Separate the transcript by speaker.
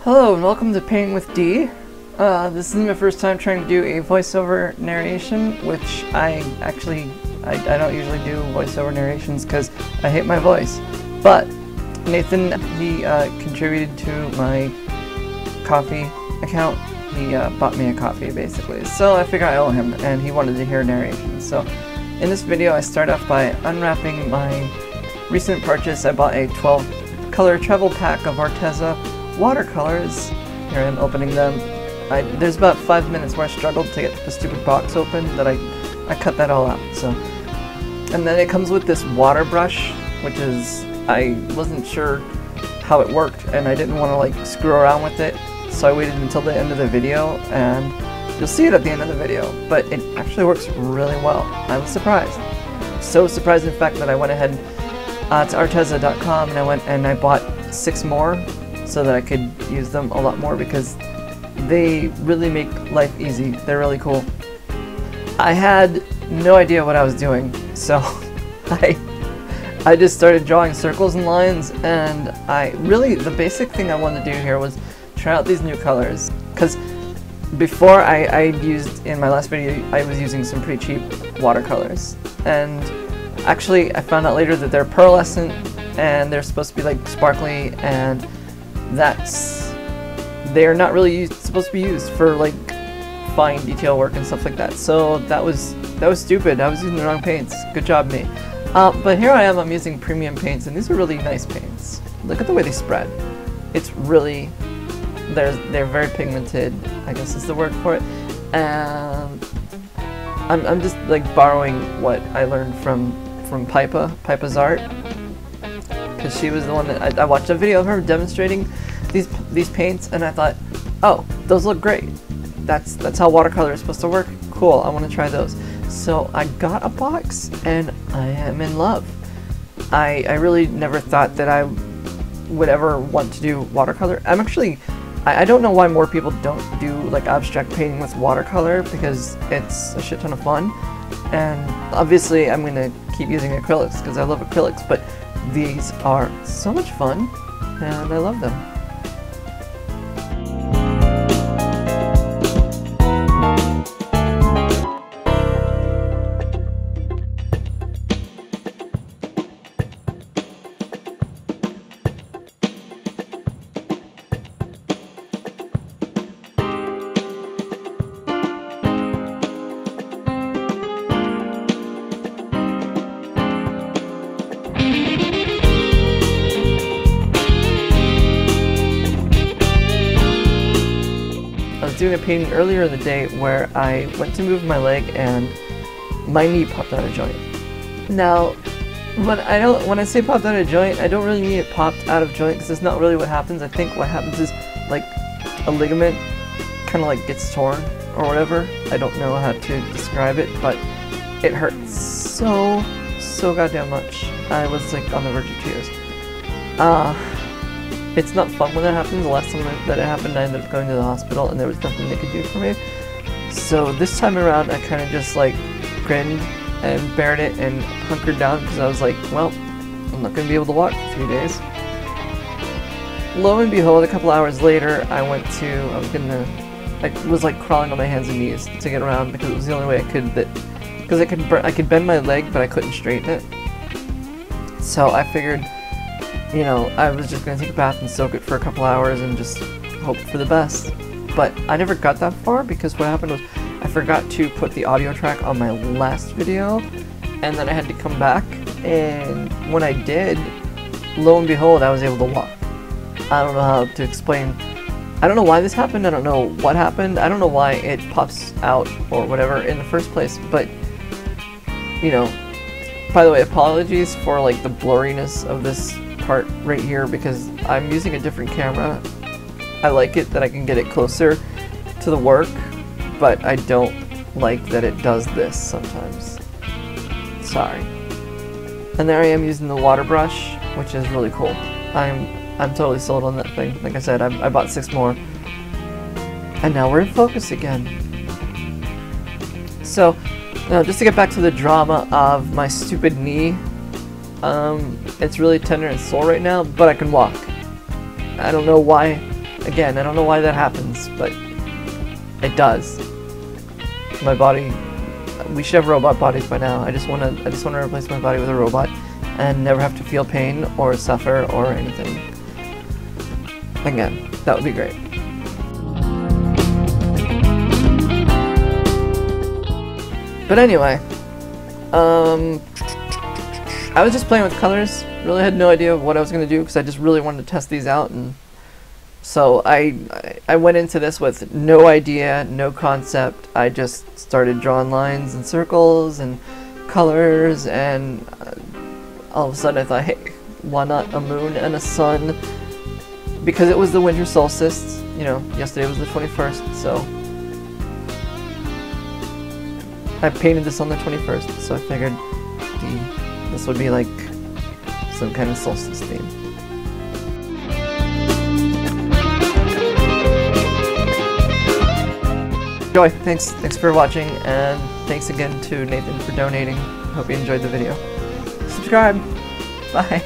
Speaker 1: Hello and welcome to Painting with D. This is my first time trying to do a voiceover narration, which I don't usually do voiceover narrations because I hate my voice. But Nathan, he contributed to my coffee account. He bought me a coffee basically, so I figured I owe him, and he wanted to hear narration. So in this video I start off by unwrapping my recent purchase. I bought a 12 color travel pack of Arteza watercolors. Here I am opening them. There's about 5 minutes where I struggled to get the stupid box open that I cut that all out. So, and then it comes with this water brush, which is, I wasn't sure how it worked and I didn't want to like screw around with it, so I waited until the end of the video, and you'll see it at the end of the video, but it actually works really well. I was surprised. So surprised in fact that I went ahead to Arteza.com and I went and I bought 6 more so that I could use them a lot more, because they really make life easy. They're really cool. I had no idea what I was doing, so I just started drawing circles and lines, and the basic thing I wanted to do here was try out these new colors, because before I used, in my last video, I was using some pretty cheap watercolors, and actually I found out later that they're pearlescent and they're supposed to be like sparkly, and they're not really supposed to be used for like fine detail work and stuff like that. So that was stupid. I was using the wrong paints. Good job me. But here I am. I'm using premium paints, and these are really nice paints. Look at the way they spread. It's really they're very pigmented, I guess is the word for it. And I'm just like borrowing what I learned from Pypah's art, because she was the one that I watched a video of her demonstrating these paints, and I thought, oh, those look great. That's how watercolor is supposed to work. Cool, I want to try those. So I got a box, and I am in love. I really never thought that I would ever want to do watercolor. I don't know why more people don't do like abstract painting with watercolor, because it's a shit ton of fun. And obviously I'm gonna keep using acrylics because I love acrylics, but these are so much fun and I love them. Doing a painting earlier in the day where I went to move my leg and my knee popped out of joint. Now, when I say popped out of joint, I don't really mean it popped out of joint, because that's not really what happens. I think what happens is like a ligament kind of like gets torn or whatever. I don't know how to describe it, but it hurts so goddamn much. I was like on the verge of tears. It's not fun when that happens. The last time that it happened, I ended up going to the hospital and there was nothing they could do for me. So this time around, I kind of just like grinned and bared it and hunkered down, because I was like, well, I'm not going to be able to walk for 3 days. Lo and behold, a couple hours later, I was like crawling on my hands and knees to get around, because it was the only way I could, because I could bend my leg, but I couldn't straighten it. So I figured, you know, I was just going to take a bath and soak it for a couple hours and just hope for the best. But I never got that far, because what happened was I forgot to put the audio track on my last video, and then I had to come back, and when I did, lo and behold, I was able to walk. I don't know how to explain. I don't know why this happened. I don't know what happened. I don't know why it pops out or whatever in the first place, but, you know, by the way, apologies for like the blurriness of this part right here, because I'm using a different camera. I like it that I can get it closer to the work, but I don't like that it does this sometimes. Sorry. And there I am using the water brush, which is really cool. I'm totally sold on that thing. Like I said, I bought 6 more, and now we're in focus again. So now, just to get back to the drama of my stupid knee, it's really tender and sore right now, but I can walk. I don't know why Again, I don't know why that happens, but it does. My body, we should have robot bodies by now. I just want to replace my body with a robot and never have to feel pain or suffer or anything. Again, that would be great. But anyway, I was just playing with colors. Really had no idea what I was going to do because I just really wanted to test these out, and so I went into this with no idea, no concept. I just started drawing lines and circles and colors, and all of a sudden I thought, hey, why not a moon and a sun? Because it was the winter solstice, you know, yesterday was the 21st, so I painted this on the 21st, so I figured this would be like some kind of solstice theme. Enjoy. Thanks for watching, and thanks again to Nathan for donating. Hope you enjoyed the video. Subscribe. Bye.